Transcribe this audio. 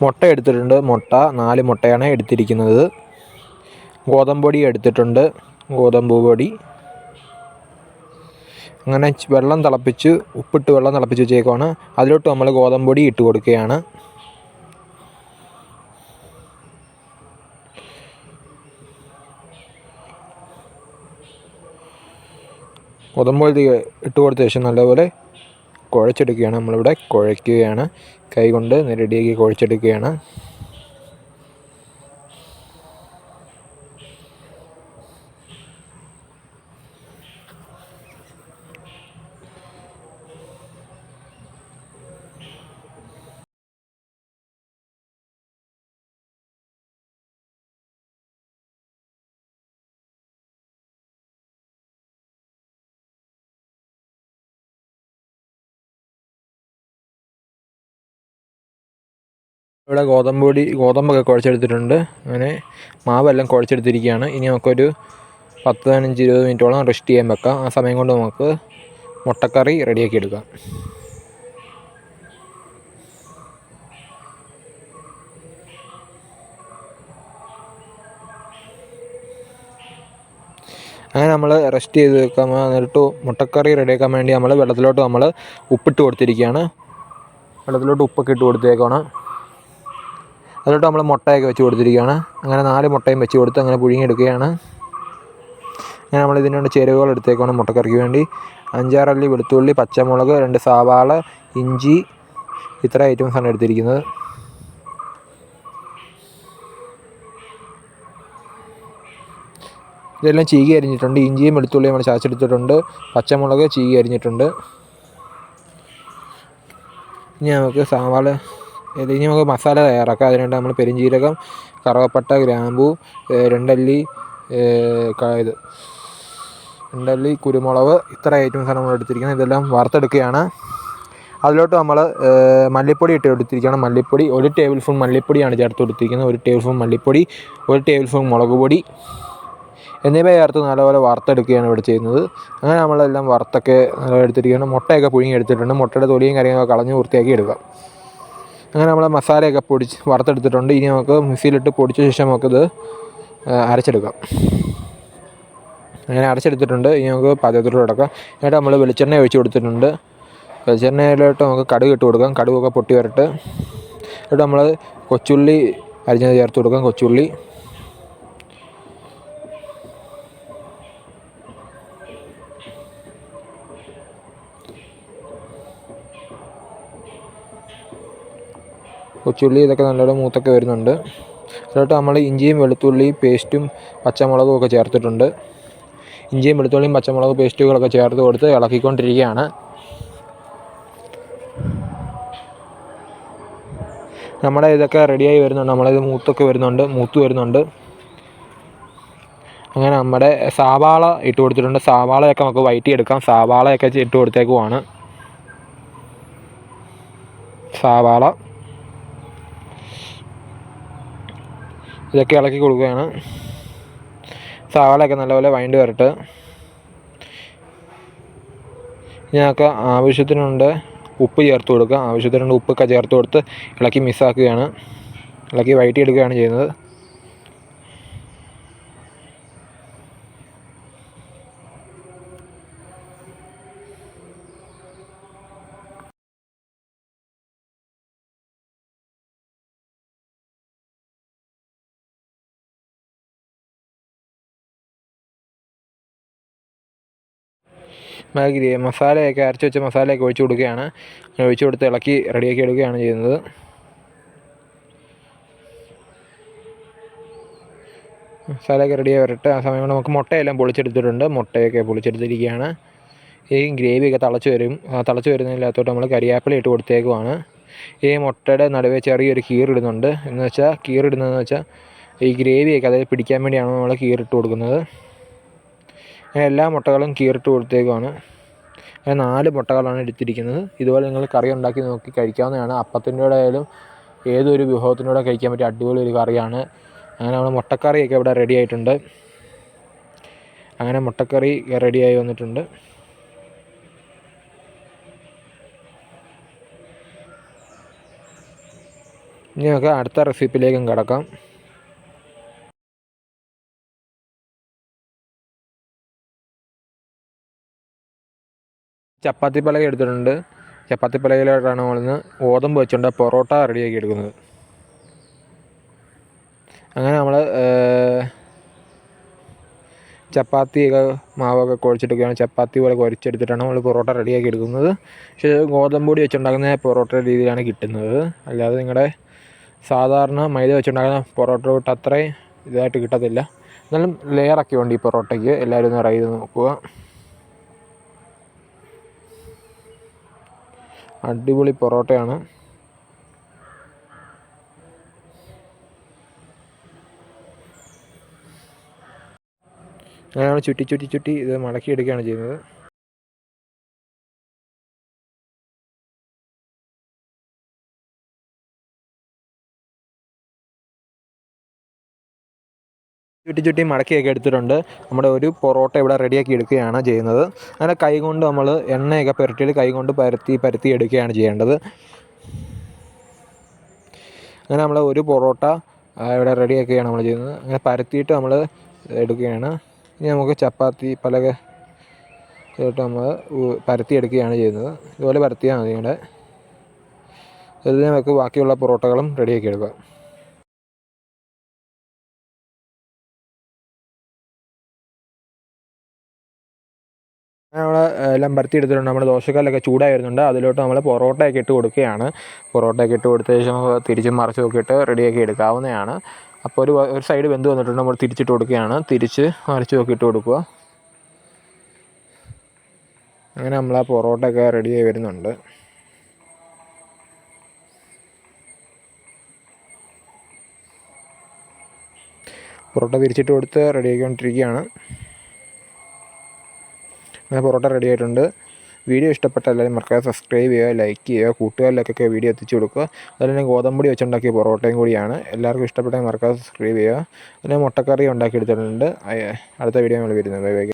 മുട്ട എടുത്തിട്ടുണ്ട്. മുട്ട 4 മുട്ടയാണ് എടുത്തിരിക്കുന്നത്. ഗോതമ്പ് പൊടി എടുത്തിട്ടുണ്ട്, ഗോതമ്പ് പൊടി. അങ്ങനെ വെള്ളം തിളപ്പിച്ച് ഉപ്പിട്ട് വെള്ളം തിളപ്പിച്ച് വെച്ചേക്കുവാണ്. അതിലോട്ട് നമ്മൾ ഗോതമ്പ് പൊടി ഇട്ട് കൊടുക്കുകയാണ്. ഗോതമ്പ് പൊടി ഇട്ട് കൊടുത്ത ശേഷം നല്ലപോലെ കുഴച്ചെടുക്കുകയാണ്. നമ്മളിവിടെ കുഴയ്ക്കുകയാണ്, കൈ കൊണ്ട് റെഡിയാക്കി കുഴച്ചെടുക്കുകയാണ്. ഇവിടെ ഗോതമ്പൊക്കെ കുഴച്ചെടുത്തിട്ടുണ്ട്. അങ്ങനെ മാവെല്ലാം കുഴച്ചെടുത്തിരിക്കുകയാണ്. ഇനി നമുക്കൊരു 10-15-20 മിനിറ്റോളം റെസ്റ്റ് ചെയ്യാൻ വെക്കാം. ആ സമയം കൊണ്ട് നമുക്ക് മുട്ടക്കറി റെഡിയാക്കി എടുക്കാം. അങ്ങനെ നമ്മൾ റെസ്റ്റ് ചെയ്ത് വെക്കാം. എന്നിട്ട് മുട്ടക്കറി റെഡിയാക്കാൻ വേണ്ടി വെള്ളത്തിലോട്ട് ഉപ്പിട്ട് കൊടുത്തിരിക്കുകയാണ്. വെള്ളത്തിലോട്ട് ഉപ്പൊക്കെ ഇട്ട് കൊടുത്തേക്കാണ്. അതിലോട്ട് നമ്മൾ മുട്ടയൊക്കെ വെച്ച് കൊടുത്തിരിക്കുകയാണ്. അങ്ങനെ 4 മുട്ടയും വെച്ച് കൊടുത്ത് അങ്ങനെ പുഴുങ്ങിയെടുക്കുകയാണ്. അങ്ങനെ നമ്മൾ ഇതിനുവേണ്ടി ചേരുവകൾ എടുത്തേക്കാണ്. മുട്ടക്കറിക്ക് വേണ്ടി 5-6 അല്ലി വെളുത്തുള്ളി, പച്ചമുളക്, 2 സവാള, ഇഞ്ചി, ഇത്ര ഐറ്റംസാണ് എടുത്തിരിക്കുന്നത്. ഇതെല്ലാം ചീകി അരിഞ്ഞിട്ടുണ്ട്. ഇഞ്ചിയും വെളുത്തുള്ളിയും നമ്മൾ ചതച്ചെടുത്തിട്ടുണ്ട്. പച്ചമുളക് ചീകി അരിഞ്ഞിട്ടുണ്ട്. ഇനി നമുക്ക് മസാല തയ്യാറാക്കാം. അതിനുവേണ്ടി നമ്മൾ പെരുംജീരകം, കറുവപ്പട്ട, ഗ്രാമ്പൂ, 2 അല്ലി കുരുമുളക്, ഇത്ര ഐറ്റംസാണ് നമ്മൾ എടുത്തിരിക്കുന്നത്. ഇതെല്ലാം വറുത്തെടുക്കുകയാണ്. അതിലോട്ട് നമ്മൾ മല്ലിപ്പൊടി ഇട്ട് കൊടുത്തിരിക്കുകയാണ്. മല്ലിപ്പൊടി 1 ടേബിൾ സ്പൂൺ മല്ലിപ്പൊടിയാണ് ചേർത്ത് കൊടുത്തിരിക്കുന്നത്. 1 ടേബിൾ സ്പൂൺ മല്ലിപ്പൊടി, 1 ടേബിൾ സ്പൂൺ മുളക് പൊടി എന്നിവ ചേർത്ത് നല്ലപോലെ വറുത്തെടുക്കുകയാണ് ഇവിടെ ചെയ്യുന്നത്. അങ്ങനെ നമ്മളെല്ലാം വറുത്തൊക്കെ എടുത്തിരിക്കുകയാണ്. മുട്ടയൊക്കെ പുഴുങ്ങി എടുത്തിട്ടുണ്ട്. മുട്ടയുടെ തൊലിയും കാര്യങ്ങളൊക്കെ കളഞ്ഞ് വൃത്തിയാക്കി എടുക്കാം. അങ്ങനെ നമ്മൾ മസാലയൊക്കെ വറുത്തെടുത്തിട്ടുണ്ട്. ഇനി നമുക്ക് മിക്സിയിലിട്ട് പൊടിച്ച ശേഷം നമുക്കിത് അരച്ചെടുക്കാം. അങ്ങനെ അരച്ചെടുത്തിട്ടുണ്ട്. ഇനി നമുക്ക് പാചകത്തിലോട്ട് കിടക്കാം. എന്നിട്ട് നമ്മൾ വെളിച്ചെണ്ണ ഒഴിച്ച് കൊടുത്തിട്ടുണ്ട്. വെളിച്ചെണ്ണയിലോട്ട് നമുക്ക് കടുക് ഇട്ട് കൊടുക്കാം. കടുകൊക്കെ പൊട്ടി വരട്ടെ. എന്നിട്ട് നമ്മൾ കൊച്ചുള്ളി അരിഞ്ഞത് ചേർത്ത് കൊടുക്കാം. കൊച്ചുള്ളി ഇതൊക്കെ നല്ലോണം മൂത്തൊക്കെ വരുന്നുണ്ട്. അതിലോട്ട് നമ്മൾ ഇഞ്ചിയും വെളുത്തുള്ളി പേസ്റ്റും പച്ചമുളകും ഒക്കെ ചേർത്തിട്ടുണ്ട്. ഇഞ്ചിയും വെളുത്തുള്ളിയും പച്ചമുളക് പേസ്റ്റുകളൊക്കെ ചേർത്ത് കൊടുത്ത് ഇളക്കിക്കൊണ്ടിരിക്കുകയാണ്. നമ്മുടെ ഇതൊക്കെ റെഡിയായി വരുന്നുണ്ട്. നമ്മളിത് മൂത്ത് വരുന്നുണ്ട്. അങ്ങനെ നമ്മുടെ സവാള ഇട്ട് കൊടുത്തിട്ടുണ്ട്. സവാളയൊക്കെ നമുക്ക് വഴറ്റിയെടുക്കാം. സവാളയൊക്കെ ഇട്ട് കൊടുത്തേക്കുവാണ്. സവാള ഇതൊക്കെ ഇളക്കി കൊടുക്കുകയാണ്. സവാളയൊക്കെ നല്ലപോലെ വഴണ്ട് വരട്ടെ. ഞങ്ങൾക്ക് ആവശ്യത്തിനുണ്ട് ഉപ്പ് ചേർത്ത് കൊടുക്കുക. ആവശ്യത്തിനുണ്ട് ഉപ്പൊക്കെ ചേർത്ത് കൊടുത്ത് ഇളക്കി മിക്സാക്കുകയാണ്. ഇളക്കി വഴറ്റിയെടുക്കുകയാണ് ചെയ്യുന്നത്. മസാലയൊക്കെ അരച്ച് വെച്ച മസാലയൊക്കെ ഒഴിച്ച് കൊടുക്കുകയാണ്. ഒഴിച്ച് കൊടുത്ത് ഇളക്കി റെഡിയാക്കി എടുക്കുകയാണ് ചെയ്യുന്നത്. മസാലയൊക്കെ റെഡിയായി വരട്ടെ. ആ സമയം കൊണ്ട് നമുക്ക് മുട്ടയെല്ലാം പൊളിച്ചെടുത്തിട്ടുണ്ട്. മുട്ടയൊക്കെ പൊളിച്ചെടുത്തിരിക്കുകയാണ്. ഈ ഗ്രേവിയൊക്കെ തിളച്ച് വരുന്നതിനകത്തോട്ട് നമ്മൾ കരിയാപ്പില ഇട്ട് കൊടുത്തേക്കുവാണ്. ഈ മുട്ടയുടെ നടുവേ ചെറിയൊരു കീറിടുന്നുണ്ട്. കീറിടുന്നതെന്ന് വെച്ചാൽ ഈ ഗ്രേവിയൊക്കെ അതായത് പിടിക്കാൻ വേണ്ടിയാണ് നമ്മൾ കീറിട്ട് കൊടുക്കുന്നത്. എല്ലാ മുട്ടകളും കീറിട്ട് കൊടുത്തേക്കുവാണ്. 4 മുട്ടകളാണ് എടുത്തിരിക്കുന്നത്. ഇതുപോലെ നിങ്ങൾ കറി ഉണ്ടാക്കി നോക്കി കഴിക്കാവുന്നതാണ്. അപ്പത്തിൻ്റെ കൂടെ ആയാലും ഏതൊരു വിഭവത്തിൻ്റെ കൂടെ കഴിക്കാൻ പറ്റിയ അടിപൊളി ഒരു കറിയാണ്. അങ്ങനെ നമ്മൾ മുട്ടക്കറിയൊക്കെ ഇവിടെ റെഡി ആയിട്ടുണ്ട്. അങ്ങനെ മുട്ടക്കറി റെഡിയായി വന്നിട്ടുണ്ട്. ഇനി നമുക്ക് അടുത്ത റെസിപ്പിയിലേക്കും കിടക്കാം. ചപ്പാത്തി പലക എടുത്തിട്ടുണ്ട്. ചപ്പാത്തി പലകയിലോട്ടാണ് നമ്മളിന്ന് ഗോതമ്പ് വെച്ചുകൊണ്ട് പൊറോട്ട റെഡിയാക്കി എടുക്കുന്നത്. അങ്ങനെ നമ്മൾ ചപ്പാത്തിയൊക്കെ മാവൊക്കെ കുഴച്ചെടുക്കുകയാണ്. ചപ്പാത്തി പോലെ കുഴച്ചെടുത്തിട്ടാണ് നമ്മൾ പൊറോട്ട റെഡിയാക്കി എടുക്കുന്നത്. പക്ഷേ ഗോതമ്പ് പൊടി വെച്ചുണ്ടാക്കുന്ന പൊറോട്ട രീതിയിലാണ് കിട്ടുന്നത്. അല്ലാതെ നിങ്ങളുടെ സാധാരണ മൈദ വെച്ചുണ്ടാക്കുന്ന പൊറോട്ട തൊട്ട് അത്രയും ഇതായിട്ട് കിട്ടത്തില്ല. എന്നാലും ലെയറൊക്കെ ഉണ്ട് ഈ പൊറോട്ടയ്ക്ക്. എല്ലാവരും ഒന്ന് ട്രൈ ചെയ്ത് നോക്കുക. അടിപൊളി പൊറോട്ടയാണ്. അങ്ങനെ നമ്മൾ ചുറ്റി ഇത് മടക്കിയെടുക്കുകയാണ് ചെയ്യുന്നത്. ചുറ്റി മടക്കിയൊക്കെ എടുത്തിട്ടുണ്ട്. നമ്മുടെ ഒരു പൊറോട്ട ഇവിടെ റെഡിയാക്കി എടുക്കുകയാണ് ചെയ്യുന്നത്. അങ്ങനെ കൈകൊണ്ട് നമ്മൾ എണ്ണയൊക്കെ പുരട്ടിയിട്ട് കൈകൊണ്ട് പരത്തി എടുക്കുകയാണ് ചെയ്യേണ്ടത്. അങ്ങനെ നമ്മൾ ഒരു പൊറോട്ട ഇവിടെ റെഡിയാക്കുകയാണ് നമ്മൾ ചെയ്യുന്നത്. അങ്ങനെ പരത്തിയിട്ട് നമ്മൾ എടുക്കുകയാണ്. ഇനി നമുക്ക് ചപ്പാത്തി പലക ഇട്ട് നമ്മൾ പരത്തിയെടുക്കുകയാണ് ചെയ്യുന്നത്. ഇതുപോലെ പരത്തിയാൽ മതി. ഇവിടെ ഇതിൽ നമുക്ക് ബാക്കിയുള്ള പൊറോട്ടകളും റെഡിയാക്കി എടുക്കുക. നമ്മൾ എല്ലാം പരത്തി എടുത്തിട്ടുണ്ട്. നമ്മൾ ദോശക്കല്ലൊക്കെ ചൂടായി വരുന്നുണ്ട്. അതിലോട്ട് നമ്മൾ പൊറോട്ടയൊക്കെ ഇട്ട് കൊടുക്കുകയാണ്. പൊറോട്ടയൊക്കെ ഇട്ട് കൊടുത്ത ശേഷം തിരിച്ചും മറിച്ചും ഒക്കെ ഇട്ട് റെഡിയാക്കി എടുക്കാവുന്നതാണ്. അപ്പോൾ ഒരു സൈഡ് വെന്ത് വന്നിട്ടുണ്ട്. നമ്മൾ തിരിച്ചിട്ട് കൊടുക്കുകയാണ്. തിരിച്ച് മറിച്ചും ഒക്കെ ഇട്ട് കൊടുക്കുക. അങ്ങനെ നമ്മൾ ആ പൊറോട്ടയൊക്കെ റെഡിയായി വരുന്നുണ്ട്. പൊറോട്ട തിരിച്ചിട്ട് കൊടുത്ത് റെഡിയാക്കിക്കൊണ്ടിരിക്കുകയാണ്. അങ്ങനെ പൊറോട്ട റെഡി ആയിട്ടുണ്ട്. വീഡിയോ ഇഷ്ടപ്പെട്ട എല്ലാവരും മറക്കാതെ സബ്സ്ക്രൈബ് ചെയ്യുക, ലൈക്ക് ചെയ്യുക, കൂട്ടുകാരിലേക്കൊക്കെ വീഡിയോ എത്തിച്ചു കൊടുക്കുക. അതുപോലെ തന്നെ ഗോതമ്പൊടി വെച്ചുണ്ടാക്കിയ പൊറോട്ടയും കൂടിയാണ്. എല്ലാവർക്കും ഇഷ്ടപ്പെട്ടെങ്കിൽ മറക്കാതെ സബ്സ്ക്രൈബ് ചെയ്യുക. പിന്നെ മുട്ടക്കറി ഉണ്ടാക്കിയെടുത്തിട്ടുണ്ട്. അടുത്ത വീഡിയോ നമ്മൾ വരുന്നത്. Bye bye.